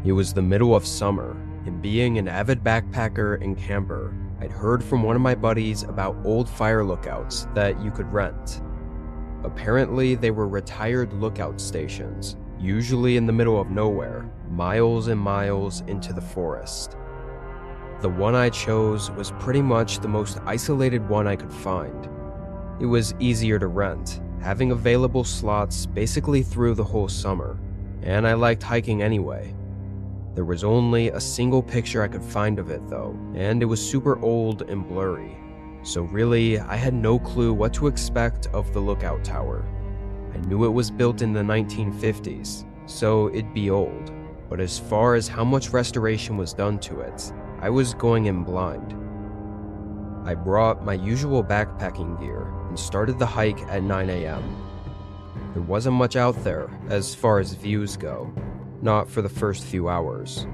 It was the middle of summer, and being an avid backpacker and camper, I'd heard from one of my buddies about old fire lookouts that you could rent. Apparently, they were retired lookout stations, usually in the middle of nowhere, miles and miles into the forest. The one I chose was pretty much the most isolated one I could find. It was easier to rent, having available slots basically through the whole summer, and I liked hiking anyway. There was only a single picture I could find of it though, and it was super old and blurry, so really I had no clue what to expect of the lookout tower. I knew it was built in the 1950s, so it'd be old, but as far as how much restoration was done to it, I was going in blind. I brought my usual backpacking gear and started the hike at 9 a.m. There wasn't much out there as far as views go, not for the first few hours.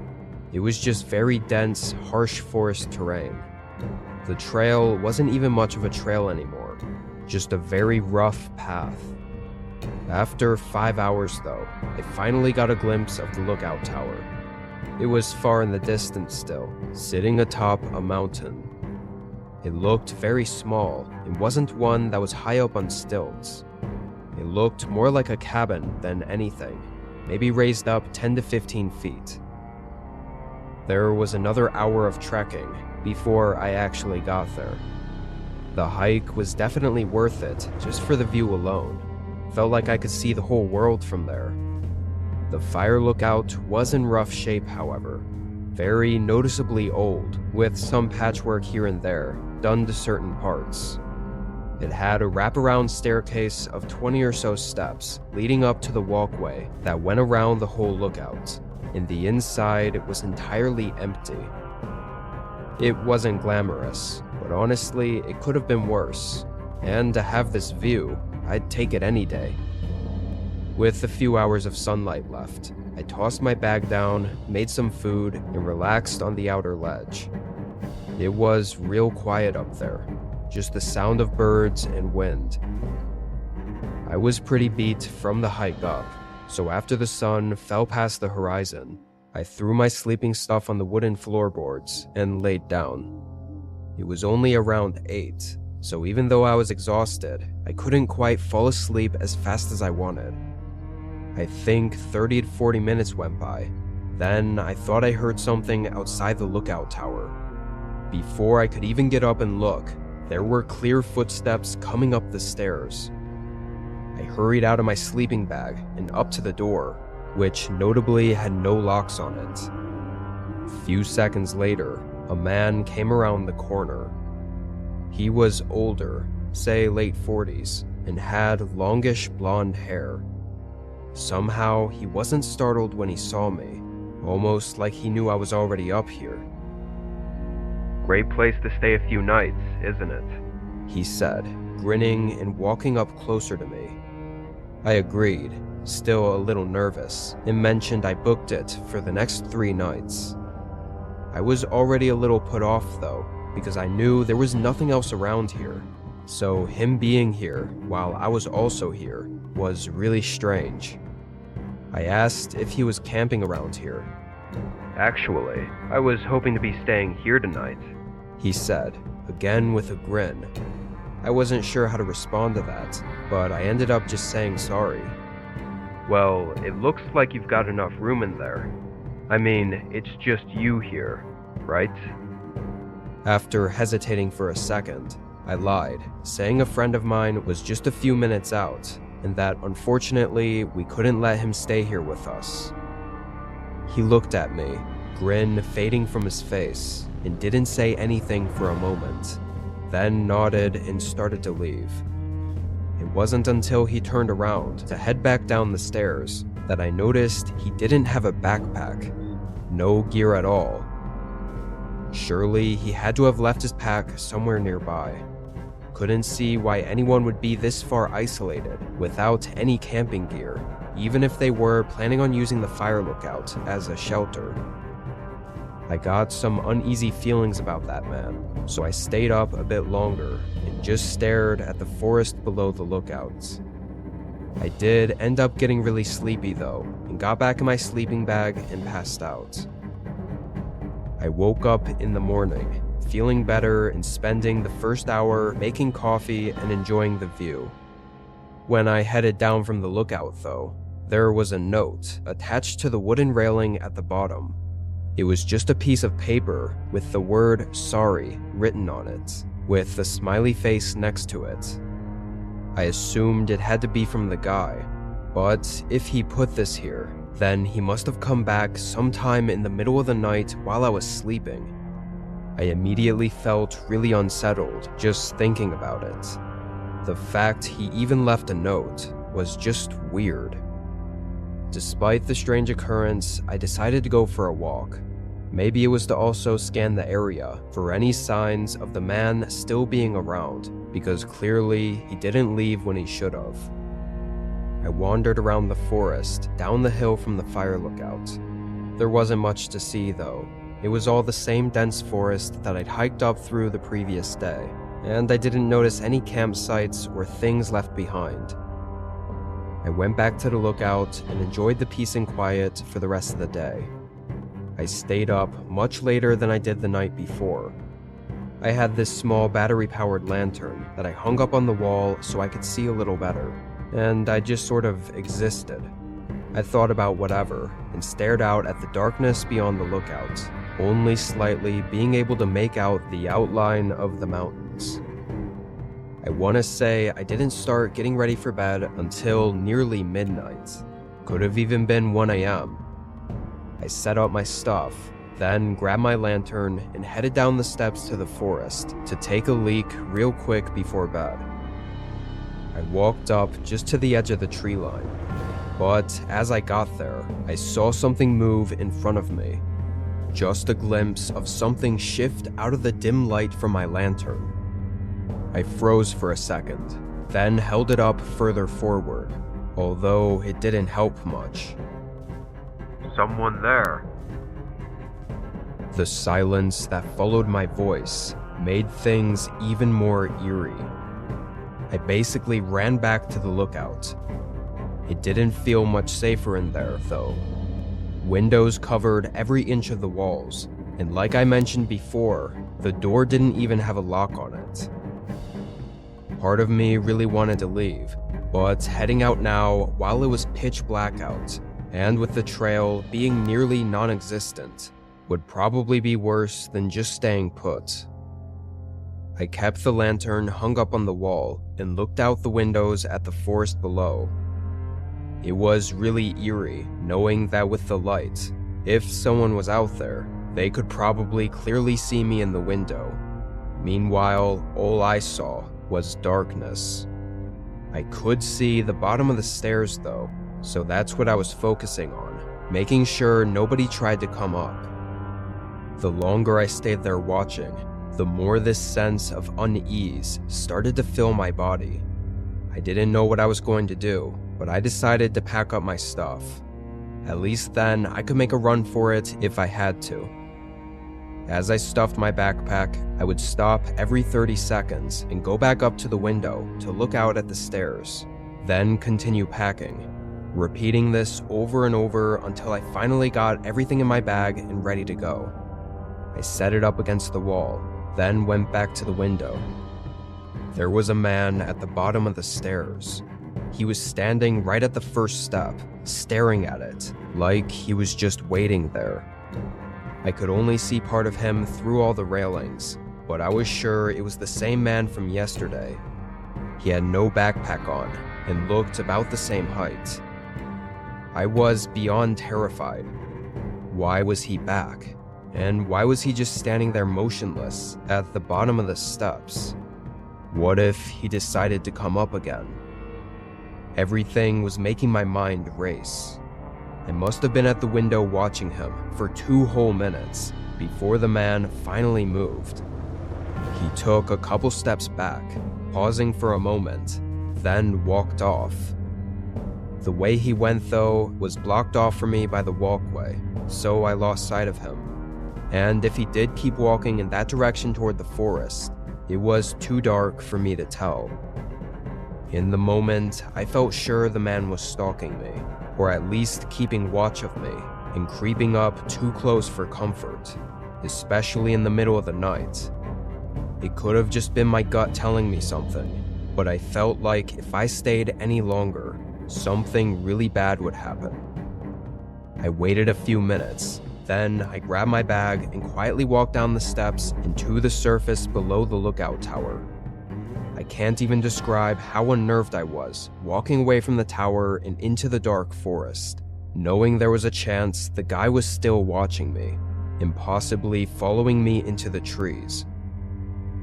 It was just very dense, harsh forest terrain. The trail wasn't even much of a trail anymore, just a very rough path. After 5 hours though, I finally got a glimpse of the lookout tower. It was far in the distance still, sitting atop a mountain. It looked very small and wasn't one that was high up on stilts. It looked more like a cabin than anything, maybe raised up 10 to 15 feet. There was another hour of trekking before I actually got there. The hike was definitely worth it just for the view alone. Felt like I could see the whole world from there. The fire lookout was in rough shape, however, very noticeably old, with some patchwork here and there done to certain parts. It had a wraparound staircase of 20 or so steps leading up to the walkway that went around the whole lookout, and the inside was entirely empty. It wasn't glamorous, but honestly, it could have been worse, and to have this view, I'd take it any day. With a few hours of sunlight left, I tossed my bag down, made some food, and relaxed on the outer ledge. It was real quiet up there, just the sound of birds and wind. I was pretty beat from the hike up, so after the sun fell past the horizon, I threw my sleeping stuff on the wooden floorboards and laid down. It was only around 8, so even though I was exhausted, I couldn't quite fall asleep as fast as I wanted. I think 30 to 40 minutes went by. Then I thought I heard something outside the lookout tower. Before I could even get up and look, there were clear footsteps coming up the stairs. I hurried out of my sleeping bag and up to the door, which notably had no locks on it. A few seconds later, a man came around the corner. He was older, say late 40s, and had longish blonde hair. Somehow, he wasn't startled when he saw me, almost like he knew I was already up here. "Great place to stay a few nights, isn't it?" he said, grinning and walking up closer to me. I agreed, still a little nervous, and mentioned I booked it for the next 3 nights. I was already a little put off though, because I knew there was nothing else around here, so him being here while I was also here was really strange. I asked if he was camping around here. "Actually, I was hoping to be staying here tonight," he said, again with a grin. I wasn't sure how to respond to that, but I ended up just saying sorry. "Well, it looks like you've got enough room in there. I mean, it's just you here, right?" After hesitating for a second, I lied, saying a friend of mine was just a few minutes out, and that unfortunately we couldn't let him stay here with us. He looked at me, grin fading from his face, and didn't say anything for a moment, then nodded and started to leave. It wasn't until he turned around to head back down the stairs that I noticed he didn't have a backpack, no gear at all. Surely he had to have left his pack somewhere nearby. Couldn't see why anyone would be this far isolated without any camping gear, even if they were planning on using the fire lookout as a shelter. I got some uneasy feelings about that man, so I stayed up a bit longer and just stared at the forest below the lookouts. I did end up getting really sleepy though, and got back in my sleeping bag and passed out. I woke up in the morning, feeling better and spending the first hour making coffee and enjoying the view. When I headed down from the lookout though, there was a note attached to the wooden railing at the bottom. It was just a piece of paper with the word "sorry" written on it, with a smiley face next to it. I assumed it had to be from the guy, but if he put this here, then he must have come back sometime in the middle of the night while I was sleeping. I immediately felt really unsettled just thinking about it. The fact he even left a note was just weird. Despite the strange occurrence, I decided to go for a walk. Maybe it was to also scan the area for any signs of the man still being around, because clearly he didn't leave when he should have. I wandered around the forest, down the hill from the fire lookout. There wasn't much to see though. It was all the same dense forest that I'd hiked up through the previous day, and I didn't notice any campsites or things left behind. I went back to the lookout and enjoyed the peace and quiet for the rest of the day. I stayed up much later than I did the night before. I had this small battery-powered lantern that I hung up on the wall so I could see a little better, and I just sort of existed. I thought about whatever and stared out at the darkness beyond the lookout, only slightly being able to make out the outline of the mountains. I want to say I didn't start getting ready for bed until nearly midnight. Could have even been 1 a.m. I set up my stuff, then grabbed my lantern and headed down the steps to the forest to take a leak real quick before bed. I walked up just to the edge of the tree line, but as I got there, I saw something move in front of me. Just a glimpse of something shift out of the dim light from my lantern. I froze for a second, then held it up further forward, although it didn't help much. Someone there. The silence that followed my voice made things even more eerie. I basically ran back to the lookout. It didn't feel much safer in there, though. Windows covered every inch of the walls, and like I mentioned before, the door didn't even have a lock on it. Part of me really wanted to leave, but heading out now while it was pitch black out, and with the trail being nearly non-existent, would probably be worse than just staying put. I kept the lantern hung up on the wall and looked out the windows at the forest below. It was really eerie knowing that with the light, if someone was out there, they could probably clearly see me in the window. Meanwhile, all I saw was darkness. I could see the bottom of the stairs though, so that's what I was focusing on, making sure nobody tried to come up. The longer I stayed there watching, the more this sense of unease started to fill my body. I didn't know what I was going to do, but I decided to pack up my stuff. At least then I could make a run for it if I had to. As I stuffed my backpack, I would stop every 30 seconds and go back up to the window to look out at the stairs, then continue packing, repeating this over and over until I finally got everything in my bag and ready to go. I set it up against the wall, then went back to the window. There was a man at the bottom of the stairs. He was standing right at the first step, staring at it, like he was just waiting there. I could only see part of him through all the railings, but I was sure it was the same man from yesterday. He had no backpack on and looked about the same height. I was beyond terrified. Why was he back? And why was he just standing there motionless at the bottom of the steps? What if he decided to come up again? Everything was making my mind race. I must have been at the window watching him for 2 whole minutes before the man finally moved. He took a couple steps back, pausing for a moment, then walked off. The way he went, though, was blocked off for me by the walkway, so I lost sight of him. And if he did keep walking in that direction toward the forest, it was too dark for me to tell. In the moment, I felt sure the man was stalking me, or at least keeping watch of me, and creeping up too close for comfort, especially in the middle of the night. It could have just been my gut telling me something, but I felt like if I stayed any longer, something really bad would happen. I waited a few minutes, then I grabbed my bag and quietly walked down the steps and to the surface below the lookout tower. I can't even describe how unnerved I was, walking away from the tower and into the dark forest, knowing there was a chance the guy was still watching me, and possibly following me into the trees.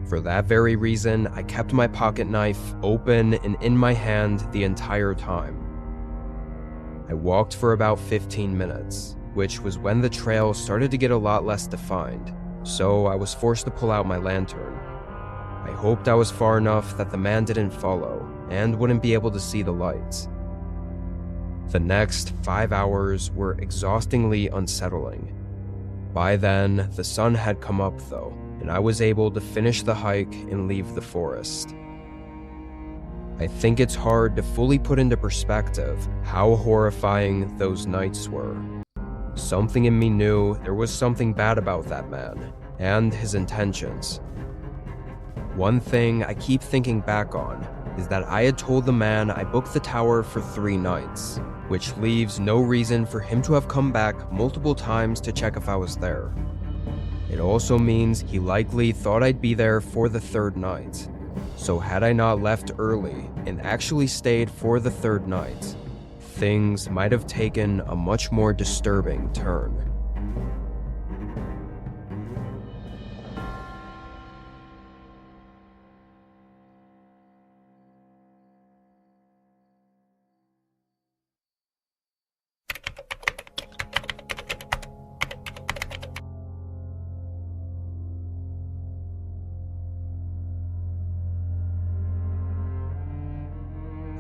For that very reason, I kept my pocket knife open and in my hand the entire time. I walked for about 15 minutes, which was when the trail started to get a lot less defined, so I was forced to pull out my lantern. I hoped I was far enough that the man didn't follow and wouldn't be able to see the lights. The next 5 hours were exhaustingly unsettling. By then, the sun had come up though, and I was able to finish the hike and leave the forest. I think it's hard to fully put into perspective how horrifying those nights were. Something in me knew there was something bad about that man and his intentions. One thing I keep thinking back on is that I had told the man I booked the tower for 3 nights, which leaves no reason for him to have come back multiple times to check if I was there. It also means he likely thought I'd be there for the 3rd night. So had I not left early and actually stayed for the 3rd night, things might have taken a much more disturbing turn.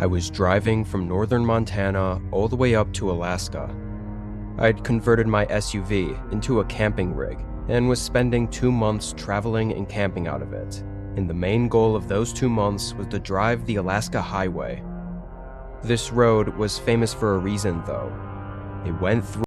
I was driving from northern Montana all the way up to Alaska. I'd converted my SUV into a camping rig and was spending 2 months traveling and camping out of it, and the main goal of those 2 months was to drive the Alaska Highway. This road was famous for a reason though. It went through